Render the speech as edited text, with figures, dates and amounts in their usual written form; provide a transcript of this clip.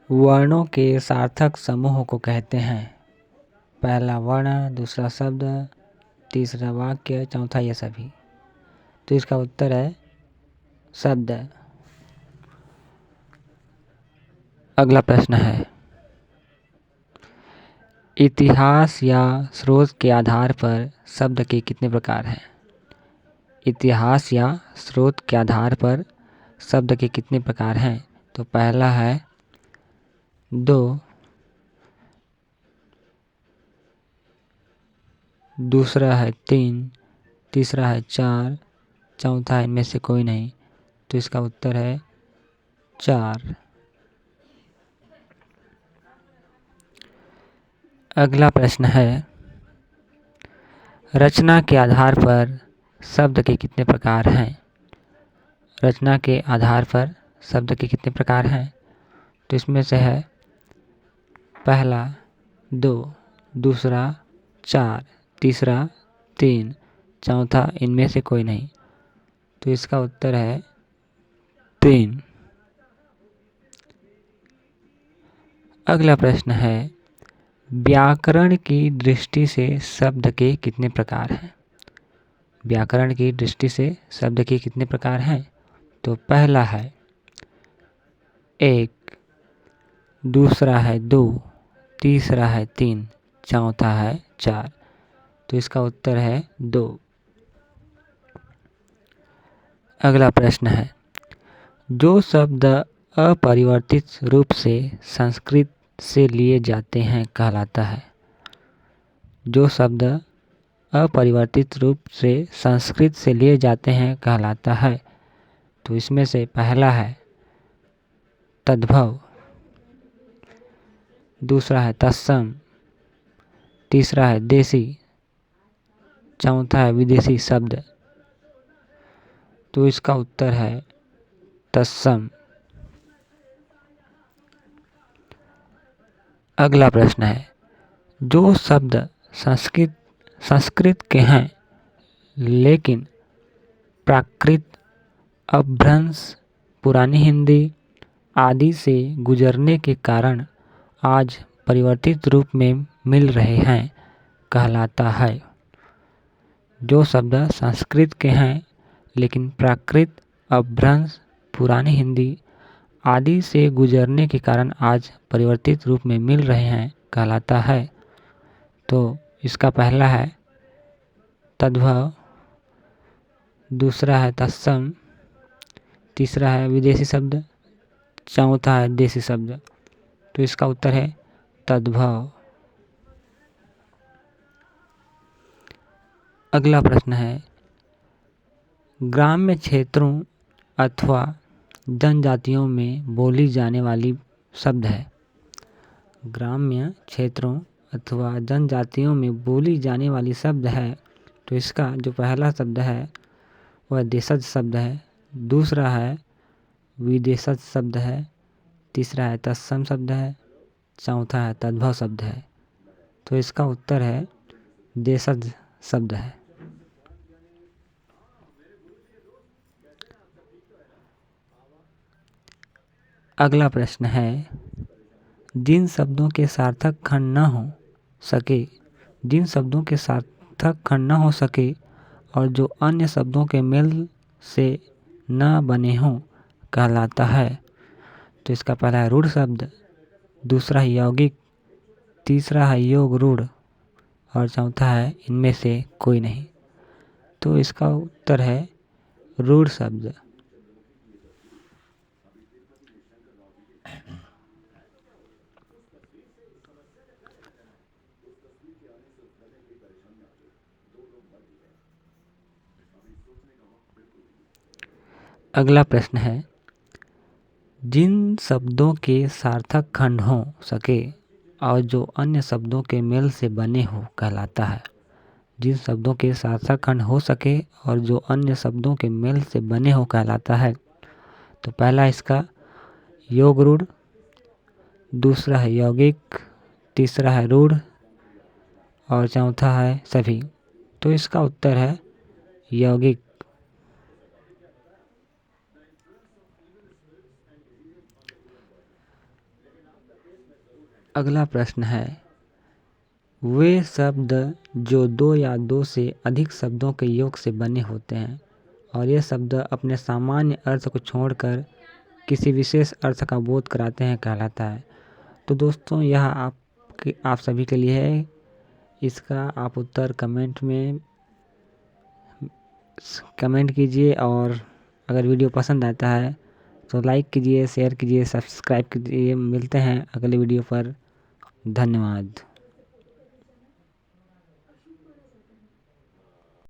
वर्णों के सार्थक समूह को कहते हैं। पहला वर्ण, दूसरा शब्द, तीसरा वाक्य, चौथा ये सभी। तो इसका उत्तर है शब्द। अगला प्रश्न है, इतिहास या स्रोत के आधार पर शब्द के कितने प्रकार हैं? इतिहास या स्रोत के आधार पर शब्द के कितने प्रकार हैं? तो पहला है 2, दूसरा है 3, तीसरा है 4, चौथा इनमें से कोई नहीं। तो इसका उत्तर है 4। अगला प्रश्न है, रचना के आधार पर शब्द के कितने प्रकार हैं? रचना के आधार पर शब्द के कितने प्रकार हैं? तो इसमें से है पहला 2, दूसरा 4, तीसरा 3, चौथा इनमें से कोई नहीं। तो इसका उत्तर है 3। अगला प्रश्न है, व्याकरण की दृष्टि से शब्द के कितने प्रकार हैं? व्याकरण की दृष्टि से शब्द के कितने प्रकार हैं? तो पहला है 1, दूसरा है 2, तीसरा है 3, चौथा है 4। तो इसका उत्तर है 2। अगला प्रश्न है, जो शब्द अपरिवर्तित रूप से संस्कृत से लिए जाते हैं कहलाता है। जो शब्द अपरिवर्तित रूप से संस्कृत से लिए जाते हैं कहलाता है। तो इसमें से पहला है तद्भव, दूसरा है तत्सम, तीसरा है देशी, चौथा है विदेशी शब्द। तो इसका उत्तर है तत्सम। अगला प्रश्न है, जो शब्द संस्कृत के हैं लेकिन प्राकृत, अपभ्रंश, पुरानी हिंदी आदि से गुजरने के कारण आज परिवर्तित रूप में मिल रहे हैं कहलाता है। जो शब्द संस्कृत के हैं लेकिन प्राकृत, अपभ्रंश, पुरानी हिंदी आदि से गुजरने के कारण आज परिवर्तित रूप में मिल रहे हैं कहलाता है। तो इसका पहला है तद्भव, दूसरा है तत्सम, तीसरा है विदेशी शब्द, चौथा है देशी शब्द। तो इसका उत्तर है तद्भव। अगला प्रश्न है, ग्राम्य क्षेत्रों अथवा जनजातियों में बोली जाने वाली शब्द है। ग्राम्य क्षेत्रों अथवा जनजातियों में बोली जाने वाली शब्द है। तो इसका जो पहला शब्द है वह देशज शब्द है, दूसरा है विदेशज शब्द है, तीसरा है तत्सम शब्द है, चौथा है तद्भव शब्द है। तो इसका उत्तर है देशज शब्द है। अगला प्रश्न है, जिन शब्दों के सार्थक खंड न हो सके, जिन शब्दों के सार्थक खंड न हो सके और जो अन्य शब्दों के मेल से न बने हों कहलाता है। तो इसका पहला है रूढ़ शब्द, दूसरा है यौगिक, तीसरा है योग रूढ़ और चौथा है इनमें से कोई नहीं। तो इसका उत्तर है रूढ़ शब्द। अगला प्रश्न है, जिन शब्दों के सार्थक खंड हो सके और जो अन्य शब्दों के मेल से बने हो कहलाता है। जिन शब्दों के सार्थक खंड हो सके और जो अन्य शब्दों के मेल से बने हो कहलाता है। तो पहला इसका योग रूढ़, दूसरा है यौगिक, तीसरा है रूढ़ और चौथा है सभी। तो इसका उत्तर है यौगिक। अगला प्रश्न है, वे शब्द जो दो या दो से अधिक शब्दों के योग से बने होते हैं और ये शब्द अपने सामान्य अर्थ को छोड़कर किसी विशेष अर्थ का बोध कराते हैं कहलाता है। तो दोस्तों यह आप सभी के लिए है। इसका आप उत्तर कमेंट में कमेंट कीजिए और अगर वीडियो पसंद आता है तो लाइक कीजिए, शेयर कीजिए, सब्सक्राइब कीजिए। मिलते हैं अगले वीडियो पर। धन्यवाद।